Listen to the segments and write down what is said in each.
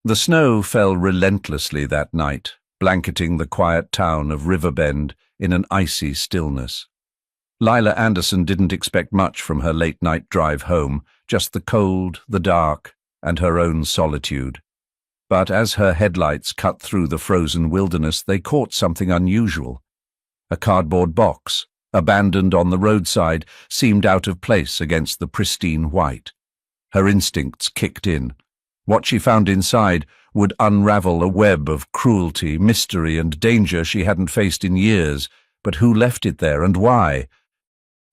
The snow fell relentlessly that night, blanketing the quiet town of Riverbend in an icy stillness. Lila Anderson didn't expect much from her late-night drive home, just the cold, the dark, and her own solitude. But as her headlights cut through the frozen wilderness, they caught something unusual. A cardboard box, abandoned on the roadside, seemed out of place against the pristine white. Her instincts kicked in. What she found inside would unravel a web of cruelty, mystery, and danger she hadn't faced in years. But who left it there, and why?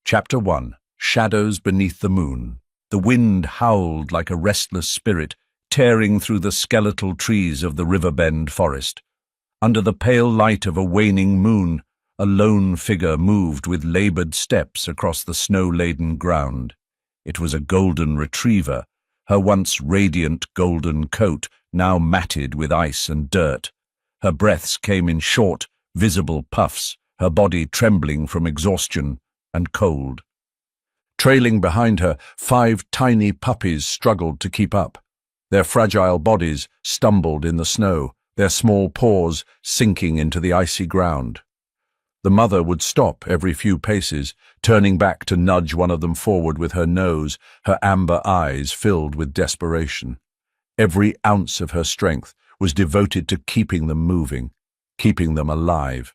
Chapter 1. Shadows Beneath the Moon. The wind howled like a restless spirit, tearing through the skeletal trees of the Riverbend forest. Under the pale light of a waning moon, a lone figure moved with labored steps across the snow-laden ground. It was a golden retriever, her once radiant golden coat now matted with ice and dirt. Her breaths came in short, visible puffs, her body trembling from exhaustion and cold. Trailing behind her, 5 tiny puppies struggled to keep up. Their fragile bodies stumbled in the snow, their small paws sinking into the icy ground. The mother would stop every few paces, turning back to nudge one of them forward with her nose, her amber eyes filled with desperation. Every ounce of her strength was devoted to keeping them moving, keeping them alive.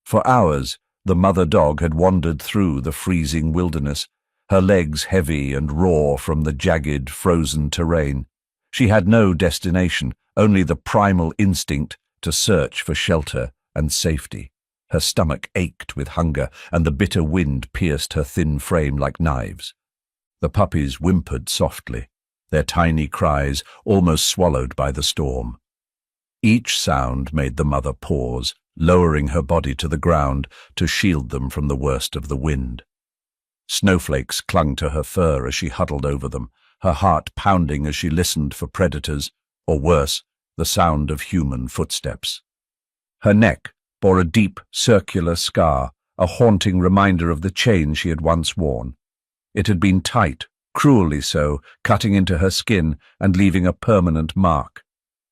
For hours, the mother dog had wandered through the freezing wilderness, her legs heavy and raw from the jagged, frozen terrain. She had no destination, only the primal instinct to search for shelter and safety. Her stomach ached with hunger, and the bitter wind pierced her thin frame like knives. The puppies whimpered softly, their tiny cries almost swallowed by the storm. Each sound made the mother pause, lowering her body to the ground to shield them from the worst of the wind. Snowflakes clung to her fur as she huddled over them, her heart pounding as she listened for predators, or worse, the sound of human footsteps. Her neck bore a deep, circular scar, a haunting reminder of the chain she had once worn. It had been tight, cruelly so, cutting into her skin and leaving a permanent mark.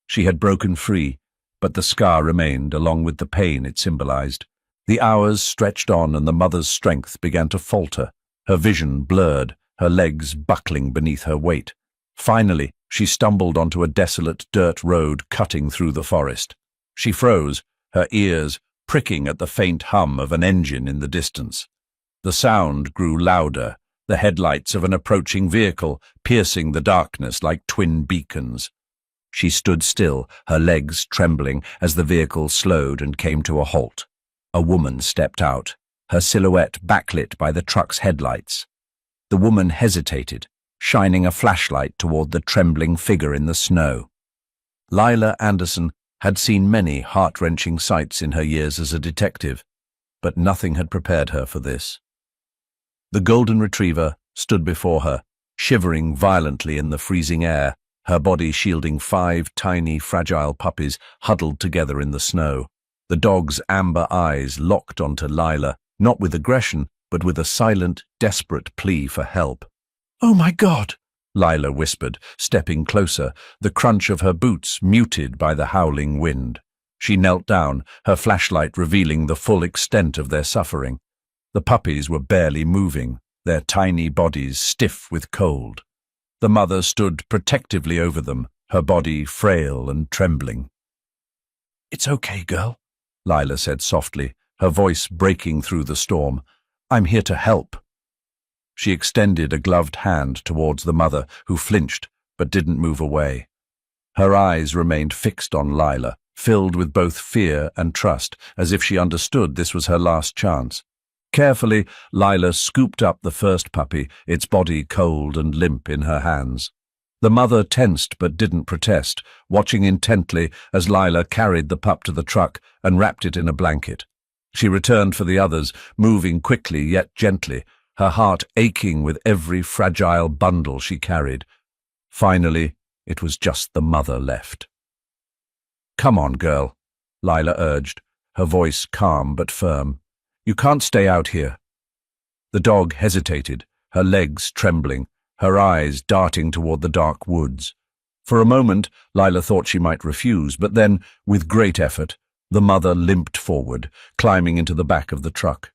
She had broken free, but the scar remained along with the pain it symbolized. The hours stretched on and the mother's strength began to falter, her vision blurred, her legs buckling beneath her weight. Finally, she stumbled onto a desolate dirt road cutting through the forest. She froze, her ears pricking at the faint hum of an engine in the distance. The sound grew louder, the headlights of an approaching vehicle piercing the darkness like twin beacons. She stood still, her legs trembling as the vehicle slowed and came to a halt. A woman stepped out, her silhouette backlit by the truck's headlights. The woman hesitated, shining a flashlight toward the trembling figure in the snow. Lila Anderson had seen many heart-wrenching sights in her years as a detective, but nothing had prepared her for this. The golden retriever stood before her, shivering violently in the freezing air, her body shielding 5 tiny, fragile puppies huddled together in the snow. The dog's amber eyes locked onto Lila, not with aggression, but with a silent, desperate plea for help. "Oh my God!" Lila whispered, stepping closer, the crunch of her boots muted by the howling wind. She knelt down, her flashlight revealing the full extent of their suffering. The puppies were barely moving, their tiny bodies stiff with cold. The mother stood protectively over them, her body frail and trembling. "It's okay, girl," Lila said softly, her voice breaking through the storm. "I'm here to help." She extended a gloved hand towards the mother, who flinched but didn't move away. Her eyes remained fixed on Lila, filled with both fear and trust, as if she understood this was her last chance. Carefully, Lila scooped up the first puppy, its body cold and limp in her hands. The mother tensed but didn't protest, watching intently as Lila carried the pup to the truck and wrapped it in a blanket. She returned for the others, moving quickly yet gently, her heart aching with every fragile bundle she carried. Finally, it was just the mother left. "Come on, girl," Lila urged, her voice calm but firm. "You can't stay out here." The dog hesitated, her legs trembling, her eyes darting toward the dark woods. For a moment, Lila thought she might refuse, but then, with great effort, the mother limped forward, climbing into the back of the truck.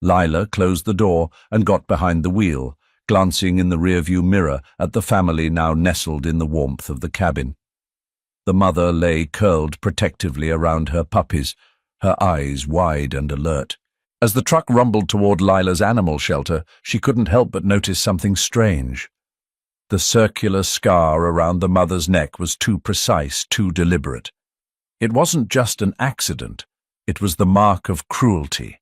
Lila closed the door and got behind the wheel, glancing in the rearview mirror at the family now nestled in the warmth of the cabin. The mother lay curled protectively around her puppies, her eyes wide and alert. As the truck rumbled toward Lila's animal shelter, she couldn't help but notice something strange. The circular scar around the mother's neck was too precise, too deliberate. It wasn't just an accident, it was the mark of cruelty.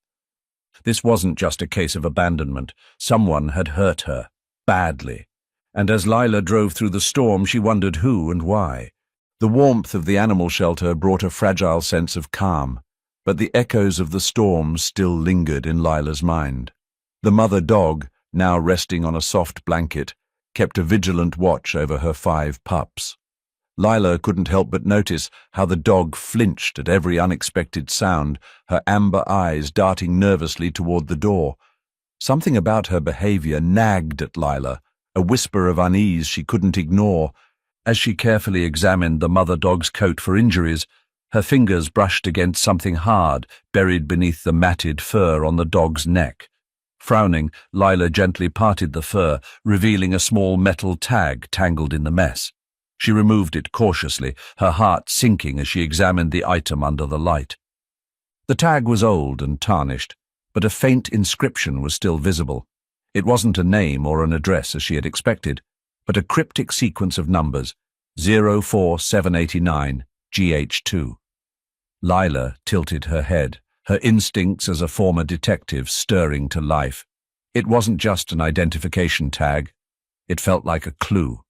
This wasn't just a case of abandonment. Someone had hurt her, badly. And as Lila drove through the storm, she wondered who and why. The warmth of the animal shelter brought a fragile sense of calm, but the echoes of the storm still lingered in Lila's mind. The mother dog, now resting on a soft blanket, kept a vigilant watch over her 5 pups. Lila couldn't help but notice how the dog flinched at every unexpected sound, her amber eyes darting nervously toward the door. Something about her behavior nagged at Lila, a whisper of unease she couldn't ignore. As she carefully examined the mother dog's coat for injuries, her fingers brushed against something hard buried beneath the matted fur on the dog's neck. Frowning, Lila gently parted the fur, revealing a small metal tag tangled in the mess. She removed it cautiously, her heart sinking as she examined the item under the light. The tag was old and tarnished, but a faint inscription was still visible. It wasn't a name or an address as she had expected, but a cryptic sequence of numbers, 04789 GH2. Lila tilted her head, her instincts as a former detective stirring to life. It wasn't just an identification tag. It felt like a clue.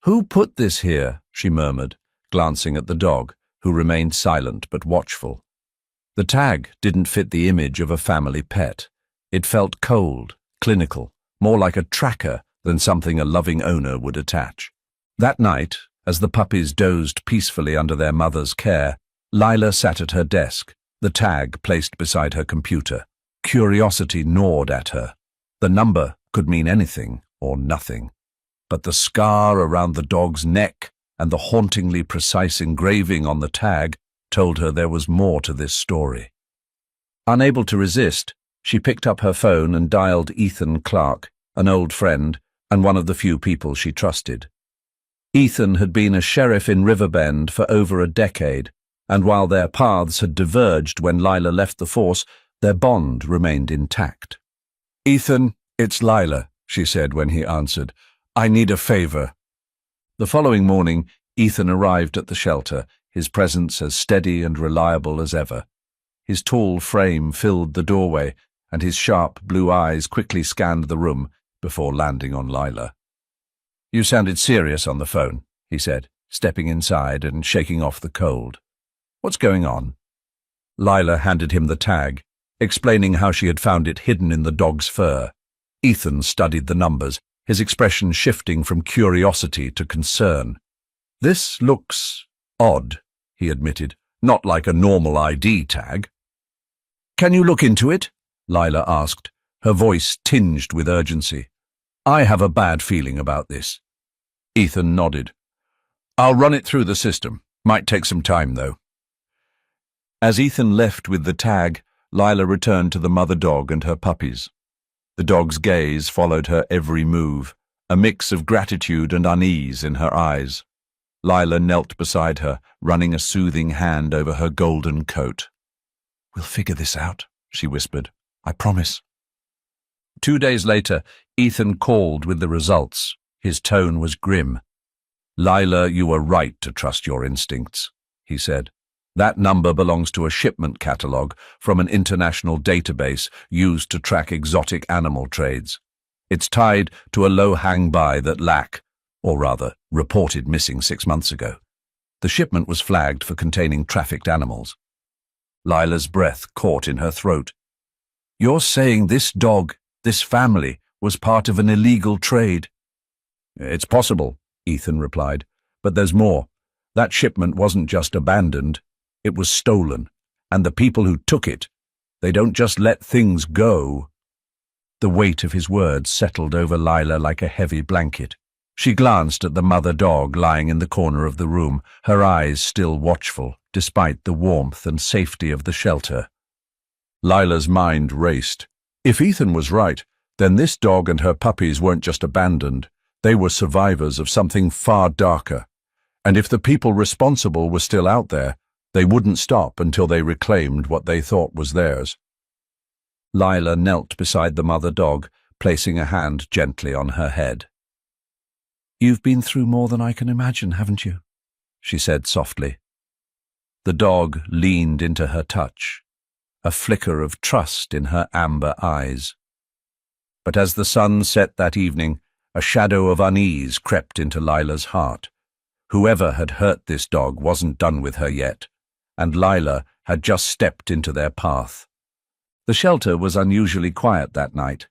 "Who put this here?" she murmured, glancing at the dog, who remained silent but watchful. The tag didn't fit the image of a family pet. It felt cold, clinical, more like a tracker than something a loving owner would attach. That night, as the puppies dozed peacefully under their mother's care, Lila sat at her desk, the tag placed beside her computer. Curiosity gnawed at her. The number could mean anything or nothing, but the scar around the dog's neck and the hauntingly precise engraving on the tag told her there was more to this story. Unable to resist, she picked up her phone and dialed Ethan Clark, an old friend and one of the few people she trusted. Ethan had been a sheriff in Riverbend for over a decade, and while their paths had diverged when Lila left the force, their bond remained intact. "Ethan, it's Lila," she said when he answered. "I need a favor." The following morning, Ethan arrived at the shelter, his presence as steady and reliable as ever. His tall frame filled the doorway, and his sharp blue eyes quickly scanned the room before landing on Lila. "You sounded serious on the phone," he said, stepping inside and shaking off the cold. "What's going on?" Lila handed him the tag, explaining how she had found it hidden in the dog's fur. Ethan studied the numbers, his expression shifting from curiosity to concern. "This looks odd," he admitted, "not like a normal ID tag." "Can you look into it?" Lila asked, her voice tinged with urgency. "I have a bad feeling about this." Ethan nodded. "I'll run it through the system. Might take some time, though." As Ethan left with the tag, Lila returned to the mother dog and her puppies. The dog's gaze followed her every move, a mix of gratitude and unease in her eyes. Lila knelt beside her, running a soothing hand over her golden coat. "We'll figure this out," she whispered. "I promise." 2 days later, Ethan called with the results. His tone was grim. "Lila, you were right to trust your instincts," he said. "That number belongs to a shipment catalogue from an international database used to track exotic animal trades. It's tied to a low-hang-by that or rather, reported missing 6 months ago. The shipment was flagged for containing trafficked animals." Lila's breath caught in her throat. "You're saying this dog, this family, was part of an illegal trade?" "It's possible," Ethan replied, "but there's more. That shipment wasn't just abandoned. It was stolen, and the people who took it, they don't just let things go." The weight of his words settled over Lila like a heavy blanket. She glanced at the mother dog lying in the corner of the room, her eyes still watchful, despite the warmth and safety of the shelter. Lila's mind raced. If Ethan was right, then this dog and her puppies weren't just abandoned. They were survivors of something far darker. And if the people responsible were still out there, they wouldn't stop until they reclaimed what they thought was theirs. Lila knelt beside the mother dog, placing a hand gently on her head. "You've been through more than I can imagine, haven't you?" she said softly. The dog leaned into her touch, a flicker of trust in her amber eyes. But as the sun set that evening, a shadow of unease crept into Lila's heart. Whoever had hurt this dog wasn't done with her yet, and Lila had just stepped into their path. The shelter was unusually quiet that night.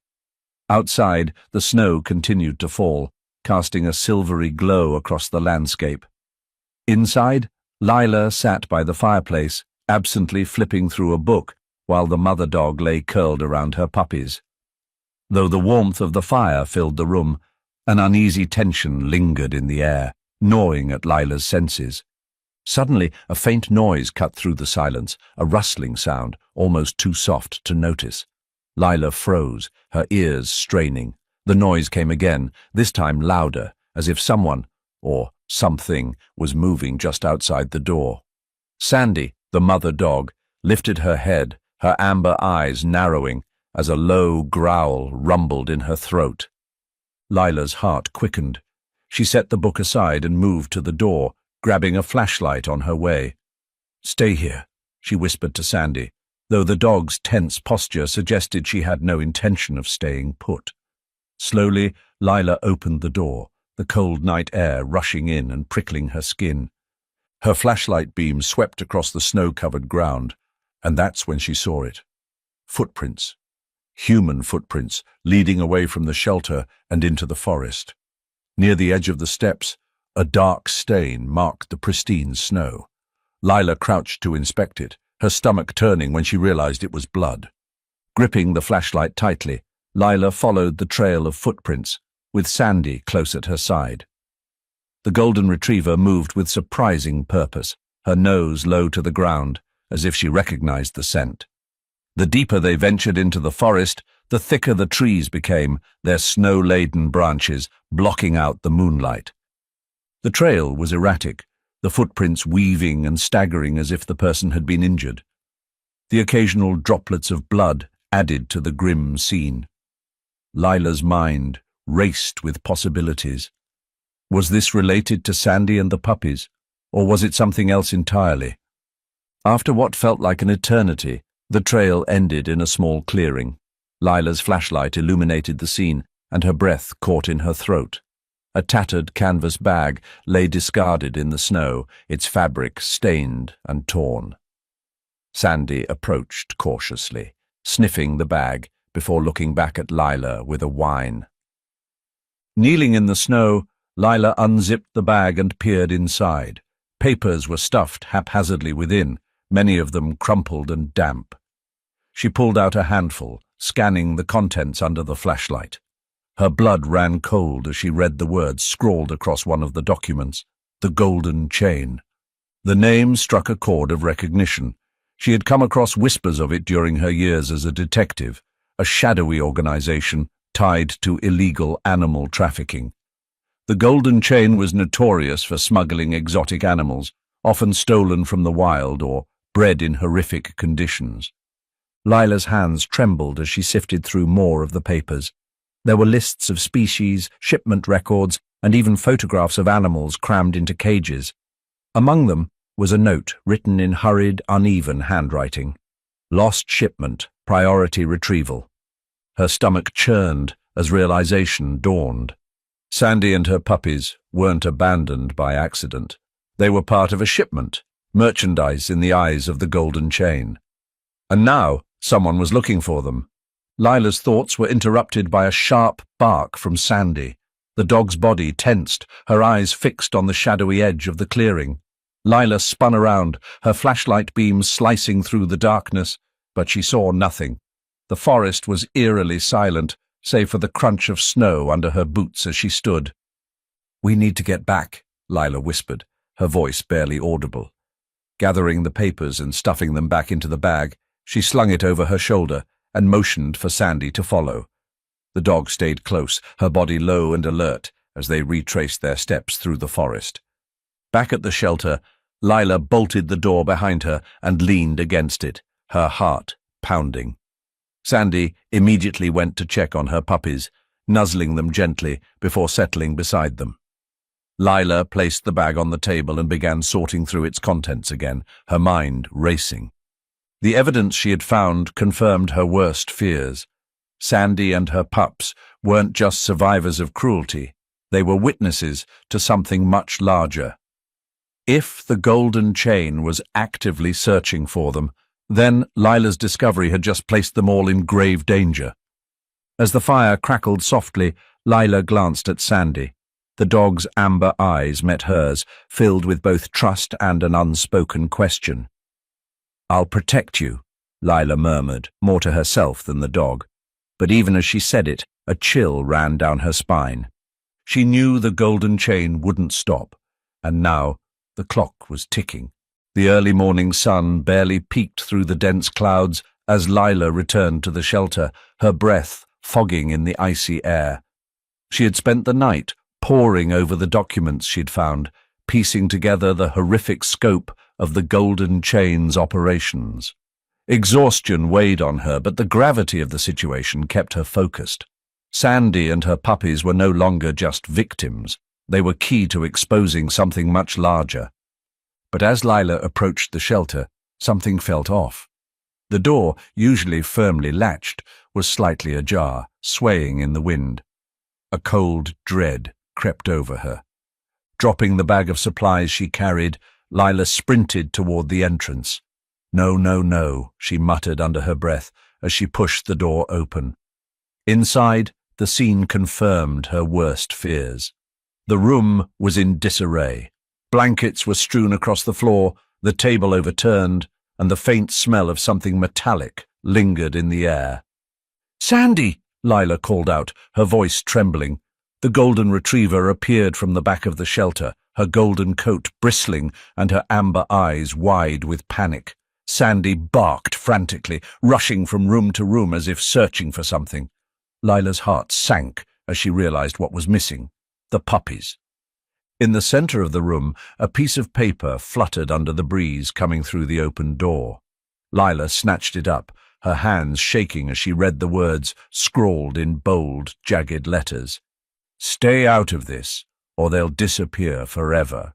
Outside, the snow continued to fall, casting a silvery glow across the landscape. Inside, Lila sat by the fireplace, absently flipping through a book, while the mother dog lay curled around her puppies. Though the warmth of the fire filled the room, an uneasy tension lingered in the air, gnawing at Lila's senses. Suddenly, a faint noise cut through the silence, a rustling sound, almost too soft to notice. Lila froze, her ears straining. The noise came again, this time louder, as if someone, or something, was moving just outside the door. Sandy, the mother dog, lifted her head, her amber eyes narrowing, as a low growl rumbled in her throat. Lila's heart quickened. She set the book aside and moved to the door, grabbing a flashlight on her way. "Stay here," she whispered to Sandy, though the dog's tense posture suggested she had no intention of staying put. Slowly, Lila opened the door, the cold night air rushing in and prickling her skin. Her flashlight beam swept across the snow-covered ground, and that's when she saw it. Footprints. Human footprints, leading away from the shelter and into the forest. Near the edge of the steps, a dark stain marked the pristine snow. Lila crouched to inspect it, her stomach turning when she realized it was blood. Gripping the flashlight tightly, Lila followed the trail of footprints, with Sandy close at her side. The golden retriever moved with surprising purpose, her nose low to the ground, as if she recognized the scent. The deeper they ventured into the forest, the thicker the trees became, their snow-laden branches blocking out the moonlight. The trail was erratic, the footprints weaving and staggering as if the person had been injured. The occasional droplets of blood added to the grim scene. Lila's mind raced with possibilities. Was this related to Sandy and the puppies, or was it something else entirely? After what felt like an eternity, the trail ended in a small clearing. Lila's flashlight illuminated the scene, and her breath caught in her throat. A tattered canvas bag lay discarded in the snow, its fabric stained and torn. Sandy approached cautiously, sniffing the bag before looking back at Lila with a whine. Kneeling in the snow, Lila unzipped the bag and peered inside. Papers were stuffed haphazardly within, many of them crumpled and damp. She pulled out a handful, scanning the contents under the flashlight. Her blood ran cold as she read the words scrawled across one of the documents, "The Golden Chain." The name struck a chord of recognition. She had come across whispers of it during her years as a detective, a shadowy organization tied to illegal animal trafficking. The Golden Chain was notorious for smuggling exotic animals, often stolen from the wild or bred in horrific conditions. Lila's hands trembled as she sifted through more of the papers. There were lists of species, shipment records, and even photographs of animals crammed into cages. Among them was a note written in hurried, uneven handwriting. "Lost shipment, priority retrieval." Her stomach churned as realization dawned. Sandy and her puppies weren't abandoned by accident. They were part of a shipment, merchandise in the eyes of the Golden Chain. And now someone was looking for them. Lila's thoughts were interrupted by a sharp bark from Sandy. The dog's body tensed, her eyes fixed on the shadowy edge of the clearing. Lila spun around, her flashlight beam slicing through the darkness, but she saw nothing. The forest was eerily silent, save for the crunch of snow under her boots as she stood. "We need to get back," Lila whispered, her voice barely audible. Gathering the papers and stuffing them back into the bag, she slung it over her shoulder and motioned for Sandy to follow. The dog stayed close, her body low and alert, as they retraced their steps through the forest. Back at the shelter, Lila bolted the door behind her and leaned against it, her heart pounding. Sandy immediately went to check on her puppies, nuzzling them gently before settling beside them. Lila placed the bag on the table and began sorting through its contents again, her mind racing. The evidence she had found confirmed her worst fears. Sandy and her pups weren't just survivors of cruelty, they were witnesses to something much larger. If the golden chain was actively searching for them, then Lila's discovery had just placed them all in grave danger. As the fire crackled softly, Lila glanced at Sandy. The dog's amber eyes met hers, filled with both trust and an unspoken question. "I'll protect you," Lila murmured, more to herself than the dog. But even as she said it, a chill ran down her spine. She knew the golden chain wouldn't stop, and now the clock was ticking. The early morning sun barely peeked through the dense clouds as Lila returned to the shelter, her breath fogging in the icy air. She had spent the night poring over the documents she'd found, piecing together the horrific scope of the golden chain's operations. Exhaustion weighed on her, but the gravity of the situation kept her focused. Sandy and her puppies were no longer just victims. They were key to exposing something much larger. But as Lila approached the shelter, something felt off. The door, usually firmly latched, was slightly ajar, swaying in the wind. A cold dread crept over her. Dropping the bag of supplies she carried, Lila sprinted toward the entrance. "No, no, no," she muttered under her breath as she pushed the door open. Inside, the scene confirmed her worst fears. The room was in disarray. Blankets were strewn across the floor, the table overturned, and the faint smell of something metallic lingered in the air. "Sandy!" Lila called out, her voice trembling. The golden retriever appeared from the back of the shelter, her golden coat bristling and her amber eyes wide with panic. Sandy barked frantically, rushing from room to room as if searching for something. Lila's heart sank as she realized what was missing: the puppies. In the center of the room, a piece of paper fluttered under the breeze coming through the open door. Lila snatched it up, her hands shaking as she read the words scrawled in bold, jagged letters. "Stay out of this, or they'll disappear forever."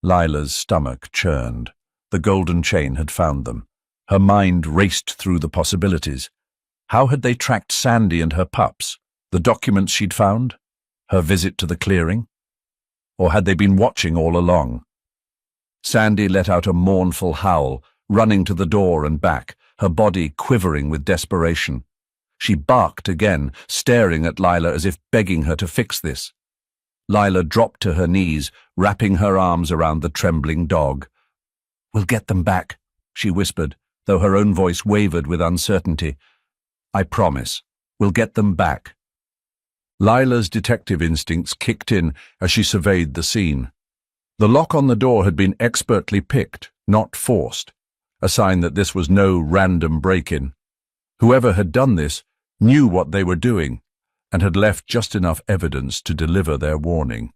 Lila's stomach churned. The golden chain had found them. Her mind raced through the possibilities. How had they tracked Sandy and her pups? The documents she'd found? Her visit to the clearing? Or had they been watching all along? Sandy let out a mournful howl, running to the door and back, her body quivering with desperation. She barked again, staring at Lila as if begging her to fix this. Lila dropped to her knees, wrapping her arms around the trembling dog. "We'll get them back," she whispered, though her own voice wavered with uncertainty. "I promise. We'll get them back." Lila's detective instincts kicked in as she surveyed the scene. The lock on the door had been expertly picked, not forced, a sign that this was no random break-in. Whoever had done this knew what they were doing and had left just enough evidence to deliver their warning.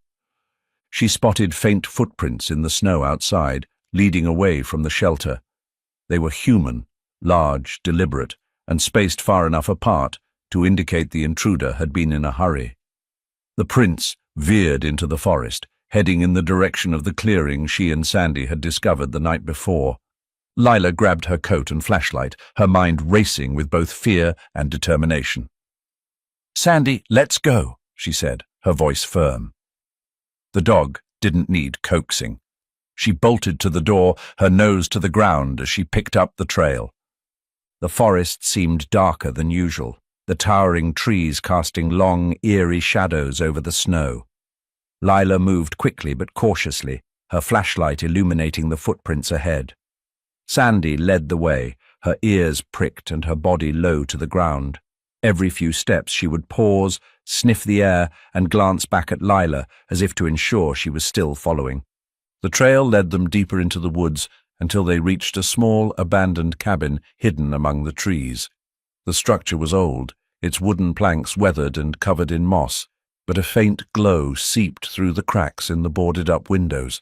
She spotted faint footprints in the snow outside, leading away from the shelter. They were human, large, deliberate, and spaced far enough apart to indicate the intruder had been in a hurry. The prints veered into the forest, heading in the direction of the clearing she and Sandy had discovered the night before. Lila grabbed her coat and flashlight, her mind racing with both fear and determination. "Sandy, let's go," she said, her voice firm. The dog didn't need coaxing. She bolted to the door, her nose to the ground as she picked up the trail. The forest seemed darker than usual, the towering trees casting long, eerie shadows over the snow. Lila moved quickly but cautiously, her flashlight illuminating the footprints ahead. Sandy led the way, her ears pricked and her body low to the ground. Every few steps she would pause, sniff the air, and glance back at Lila as if to ensure she was still following. The trail led them deeper into the woods until they reached a small, abandoned cabin hidden among the trees. The structure was old, its wooden planks weathered and covered in moss, but a faint glow seeped through the cracks in the boarded-up windows.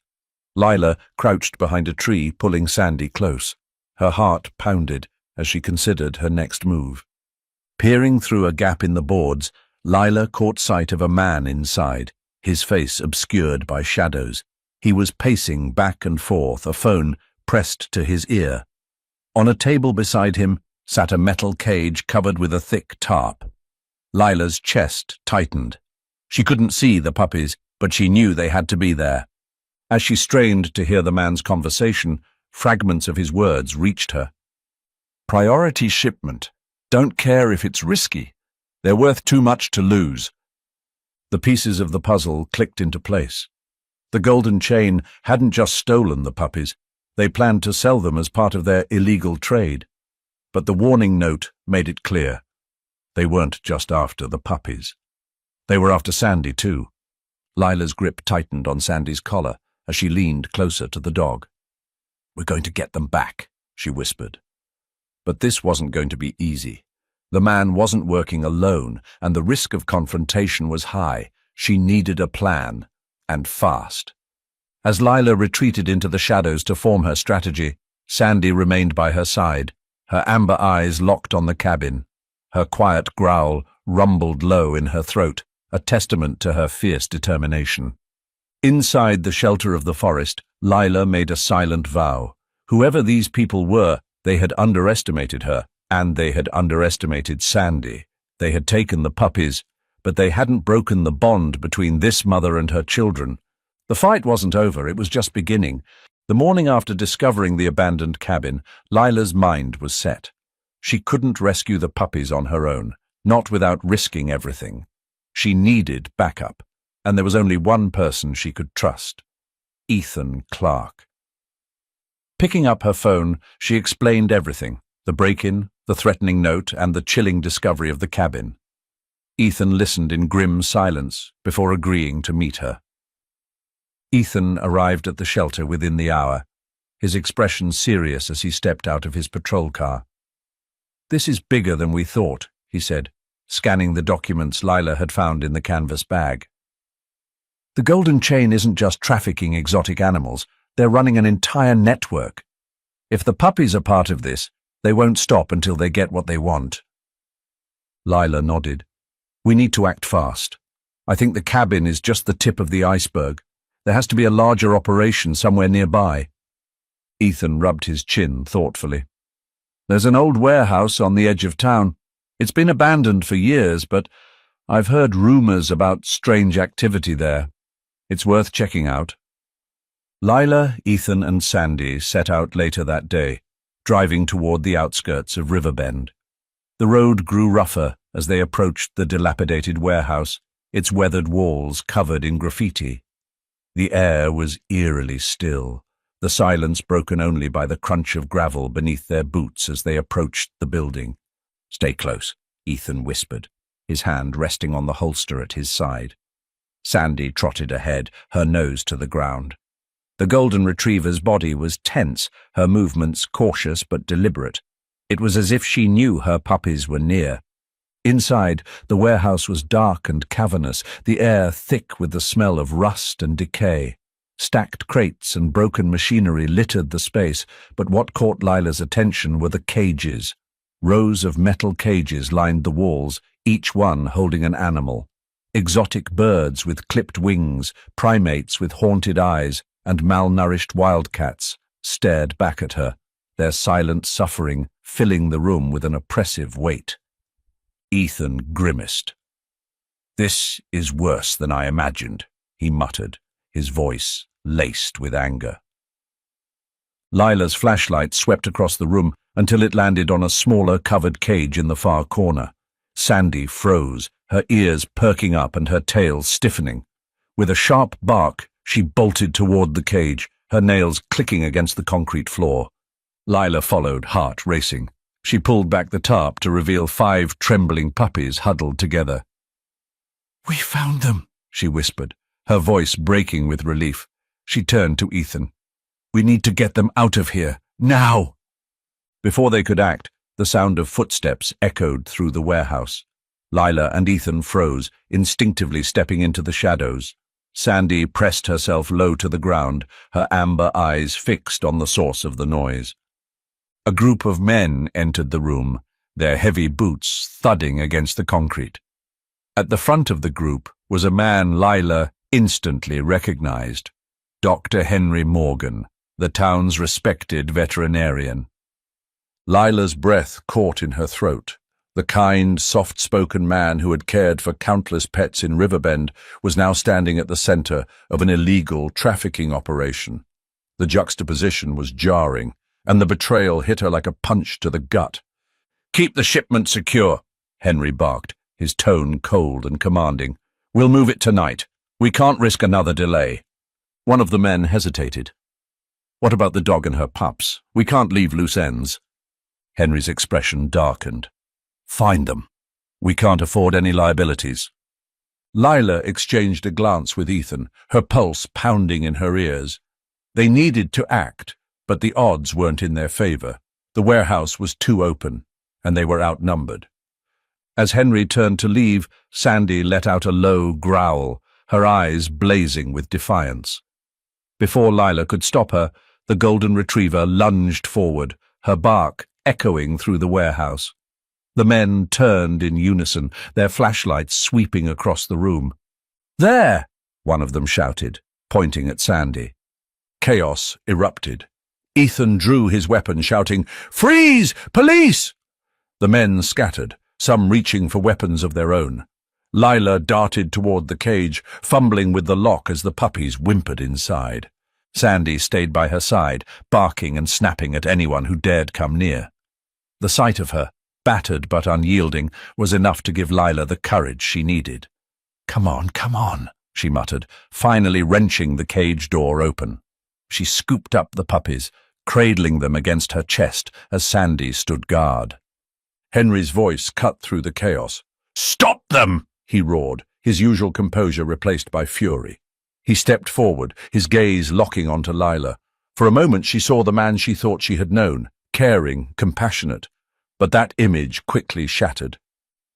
Lila crouched behind a tree, pulling Sandy close. Her heart pounded as she considered her next move. Peering through a gap in the boards, Lila caught sight of a man inside, his face obscured by shadows. He was pacing back and forth, a phone pressed to his ear. On a table beside him sat a metal cage covered with a thick tarp. Lila's chest tightened. She couldn't see the puppies, but she knew they had to be there. As she strained to hear the man's conversation, fragments of his words reached her. "Priority shipment. Don't care if it's risky. They're worth too much to lose." The pieces of the puzzle clicked into place. The Golden Chain hadn't just stolen the puppies. They planned to sell them as part of their illegal trade. But the warning note made it clear. They weren't just after the puppies. They were after Sandy, too. Lila's grip tightened on Sandy's collar as she leaned closer to the dog. "We're going to get them back," she whispered. But this wasn't going to be easy. The man wasn't working alone, and the risk of confrontation was high. She needed a plan, and fast. As Lila retreated into the shadows to form her strategy, Sandy remained by her side, her amber eyes locked on the cabin. Her quiet growl rumbled low in her throat, a testament to her fierce determination. Inside the shelter of the forest, Lila made a silent vow. Whoever these people were, they had underestimated her, and they had underestimated Sandy. They had taken the puppies, but they hadn't broken the bond between this mother and her children. The fight wasn't over, it was just beginning. The morning after discovering the abandoned cabin, Lila's mind was set. She couldn't rescue the puppies on her own, not without risking everything. She needed backup, and there was only one person she could trust: Ethan Clark. Picking up her phone, she explained everything: the break-in, the threatening note, and the chilling discovery of the cabin. Ethan listened in grim silence before agreeing to meet her. Ethan arrived at the shelter within the hour, his expression serious as he stepped out of his patrol car. "This is bigger than we thought," he said, scanning the documents Lila had found in the canvas bag. "The Golden Chain isn't just trafficking exotic animals, they're running an entire network. If the puppies are part of this, they won't stop until they get what they want." Lila nodded. "We need to act fast. I think the cabin is just the tip of the iceberg. There has to be a larger operation somewhere nearby." Ethan rubbed his chin thoughtfully. "There's an old warehouse on the edge of town. It's been abandoned for years, but I've heard rumors about strange activity there. It's worth checking out." Lila, Ethan, and Sandy set out later that day, driving toward the outskirts of Riverbend. The road grew rougher as they approached the dilapidated warehouse, its weathered walls covered in graffiti. The air was eerily still, the silence broken only by the crunch of gravel beneath their boots as they approached the building. "Stay close," Ethan whispered, his hand resting on the holster at his side. Sandy trotted ahead, her nose to the ground. The golden retriever's body was tense, her movements cautious but deliberate. It was as if she knew her puppies were near. Inside, the warehouse was dark and cavernous, the air thick with the smell of rust and decay. Stacked crates and broken machinery littered the space, but what caught Lila's attention were the cages. Rows of metal cages lined the walls, each one holding an animal. Exotic birds with clipped wings, primates with haunted eyes, and malnourished wildcats stared back at her, their silent suffering filling the room with an oppressive weight. Ethan grimaced. "This is worse than I imagined," he muttered, his voice laced with anger. Lila's flashlight swept across the room until it landed on a smaller covered cage in the far corner. Sandy froze, her ears perking up and her tail stiffening. With a sharp bark, she bolted toward the cage, her nails clicking against the concrete floor. Lila followed, heart racing. She pulled back the tarp to reveal 5 trembling puppies huddled together. "We found them," she whispered, her voice breaking with relief. She turned to Ethan. "We need to get them out of here, now!" Before they could act, the sound of footsteps echoed through the warehouse. Lila and Ethan froze, instinctively stepping into the shadows. Sandy pressed herself low to the ground, her amber eyes fixed on the source of the noise. A group of men entered the room, their heavy boots thudding against the concrete. At the front of the group was a man Lila instantly recognized, Dr. Henry Morgan, the town's respected veterinarian. Lila's breath caught in her throat. The kind, soft-spoken man who had cared for countless pets in Riverbend was now standing at the center of an illegal trafficking operation. The juxtaposition was jarring, and the betrayal hit her like a punch to the gut. "Keep the shipment secure," Henry barked, his tone cold and commanding. "We'll move it tonight. We can't risk another delay." One of the men hesitated. "What about the dog and her pups? We can't leave loose ends." Henry's expression darkened. "Find them. We can't afford any liabilities." Lila exchanged a glance with Ethan, her pulse pounding in her ears. They needed to act, but the odds weren't in their favor. The warehouse was too open, and they were outnumbered. As Henry turned to leave, Sandy let out a low growl, her eyes blazing with defiance. Before Lila could stop her, the golden retriever lunged forward, her bark echoing through the warehouse. The men turned in unison, their flashlights sweeping across the room. "There!" one of them shouted, pointing at Sandy. Chaos erupted. Ethan drew his weapon, shouting, "Freeze! Police!" The men scattered, some reaching for weapons of their own. Lila darted toward the cage, fumbling with the lock as the puppies whimpered inside. Sandy stayed by her side, barking and snapping at anyone who dared come near. The sight of her, battered but unyielding, was enough to give Lila the courage she needed. Come on," she muttered, finally wrenching the cage door open. She scooped up the puppies, cradling them against her chest as Sandy stood guard. Henry's voice cut through the chaos. "Stop them!" he roared, his usual composure replaced by fury. He stepped forward, his gaze locking onto Lila. For a moment she saw the man she thought she had known, caring, compassionate. But that image quickly shattered.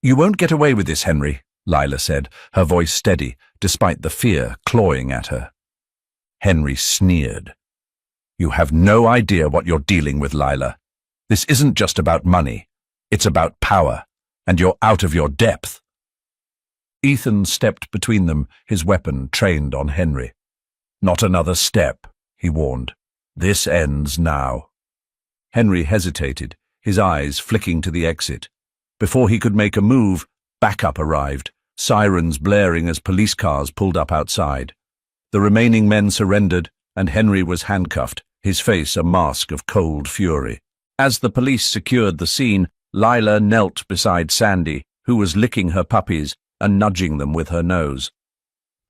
"You won't get away with this, Henry," Lila said, her voice steady, despite the fear clawing at her. Henry sneered. "You have no idea what you're dealing with, Lila. This isn't just about money. It's about power, and you're out of your depth." Ethan stepped between them, his weapon trained on Henry. "Not another step," he warned. "This ends now." Henry hesitated, his eyes flicking to the exit. Before he could make a move, backup arrived, sirens blaring as police cars pulled up outside. The remaining men surrendered, and Henry was handcuffed, his face a mask of cold fury. As the police secured the scene, Lila knelt beside Sandy, who was licking her puppies and nudging them with her nose.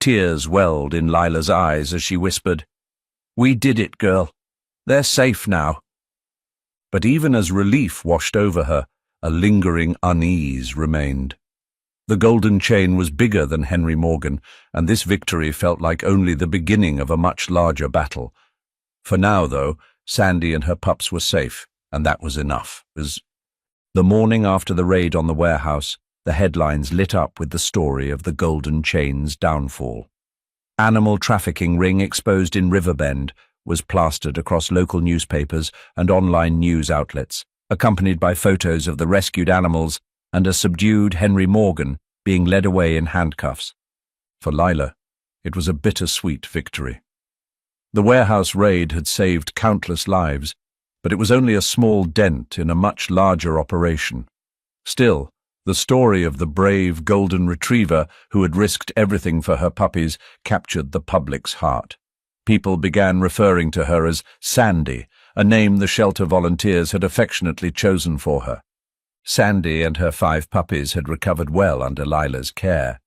Tears welled in Lila's eyes as she whispered, "We did it, girl. They're safe now." But even as relief washed over her, a lingering unease remained. The golden chain was bigger than Henry Morgan, and this victory felt like only the beginning of a much larger battle. For now, though, Sandy and her pups were safe, and that was enough. The morning after the raid on the warehouse, the headlines lit up with the story of the golden chain's downfall. "Animal trafficking ring exposed in Riverbend" was plastered across local newspapers and online news outlets, accompanied by photos of the rescued animals and a subdued Henry Morgan being led away in handcuffs. For Lila, it was a bittersweet victory. The warehouse raid had saved countless lives, but it was only a small dent in a much larger operation. Still, the story of the brave golden retriever who had risked everything for her puppies captured the public's heart. People began referring to her as Sandy, a name the shelter volunteers had affectionately chosen for her. Sandy and her 5 puppies had recovered well under Lila's care.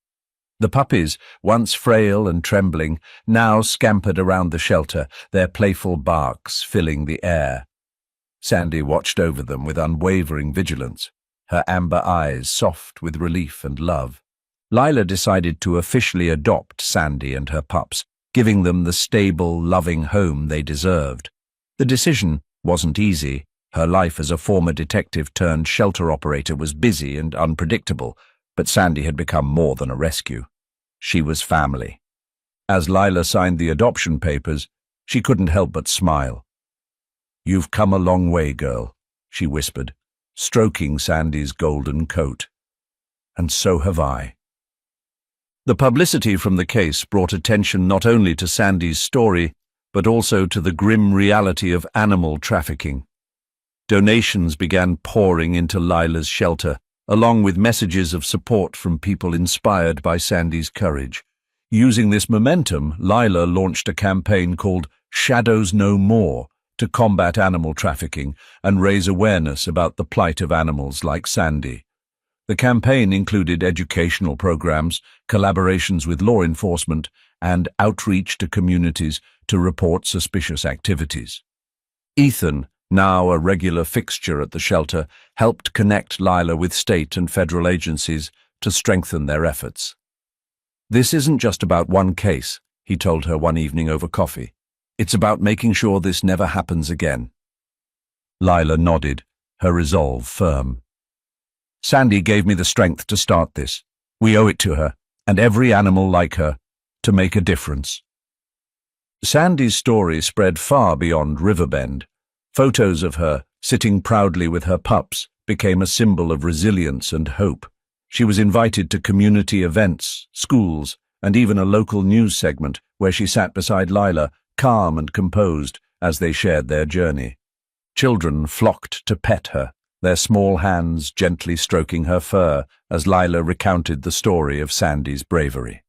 The puppies, once frail and trembling, now scampered around the shelter, their playful barks filling the air. Sandy watched over them with unwavering vigilance, her amber eyes soft with relief and love. Lila decided to officially adopt Sandy and her pups, giving them the stable, loving home they deserved. The decision wasn't easy. Her life as a former detective-turned-shelter operator was busy and unpredictable, but Sandy had become more than a rescue. She was family. As Lila signed the adoption papers, she couldn't help but smile. "You've come a long way, girl," she whispered, stroking Sandy's golden coat. "And so have I." The publicity from the case brought attention not only to Sandy's story, but also to the grim reality of animal trafficking. Donations began pouring into Lila's shelter, along with messages of support from people inspired by Sandy's courage. Using this momentum, Lila launched a campaign called Shadows No More to combat animal trafficking and raise awareness about the plight of animals like Sandy. The campaign included educational programs, collaborations with law enforcement, and outreach to communities to report suspicious activities. Ethan, now a regular fixture at the shelter, helped connect Lila with state and federal agencies to strengthen their efforts. "This isn't just about one case," he told her one evening over coffee. "It's about making sure this never happens again." Lila nodded, her resolve firm. "Sandy gave me the strength to start this. We owe it to her, and every animal like her, to make a difference." Sandy's story spread far beyond Riverbend. Photos of her, sitting proudly with her pups, became a symbol of resilience and hope. She was invited to community events, schools, and even a local news segment where she sat beside Lila, calm and composed, as they shared their journey. Children flocked to pet her, their small hands gently stroking her fur as Lila recounted the story of Sandy's bravery.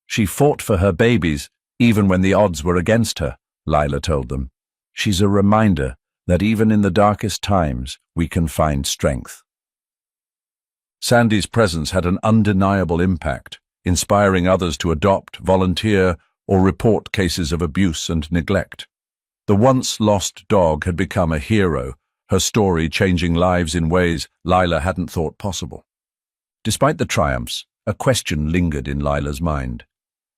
"She fought for her babies, even when the odds were against her," Lila told them. "She's a reminder that even in the darkest times, we can find strength." Sandy's presence had an undeniable impact, inspiring others to adopt, volunteer, or report cases of abuse and neglect. The once lost dog had become a hero, her story changing lives in ways Lila hadn't thought possible. Despite the triumphs, a question lingered in Lila's mind.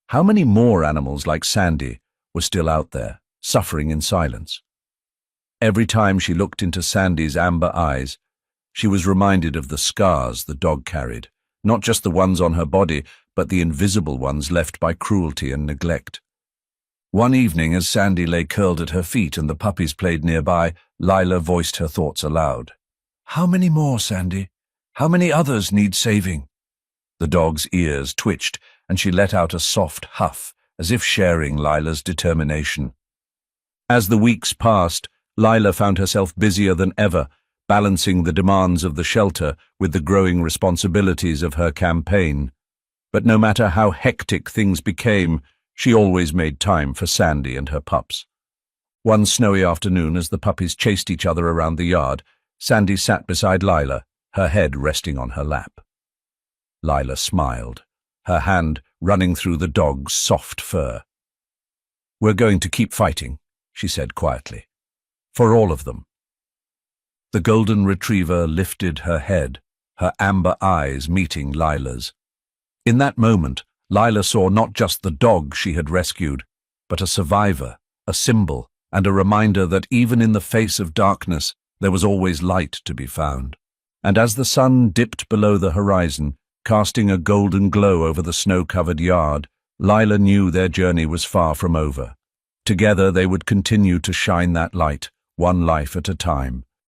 How many more animals like Sandy were still out there, suffering in silence? Every time she looked into Sandy's amber eyes, she was reminded of the scars the dog carried, not just the ones on her body, but the invisible ones left by cruelty and neglect. One evening, as Sandy lay curled at her feet and the puppies played nearby, Lila voiced her thoughts aloud. "How many more, Sandy? How many others need saving?" The dog's ears twitched, and she let out a soft huff, as if sharing Lila's determination. As the weeks passed, Lila found herself busier than ever, balancing the demands of the shelter with the growing responsibilities of her campaign. But no matter how hectic things became, she always made time for Sandy and her pups. One snowy afternoon, as the puppies chased each other around the yard, Sandy sat beside Lila, her head resting on her lap. Lila smiled, her hand running through the dog's soft fur. "We're going to keep fighting," she said quietly. "For all of them." The golden retriever lifted her head, her amber eyes meeting Lila's. In that moment, Lila saw not just the dog she had rescued, but a survivor, a symbol, and a reminder that even in the face of darkness, there was always light to be found. And as the sun dipped below the horizon, casting a golden glow over the snow-covered yard, Lila knew their journey was far from over. Together they would continue to shine that light, one life at a time,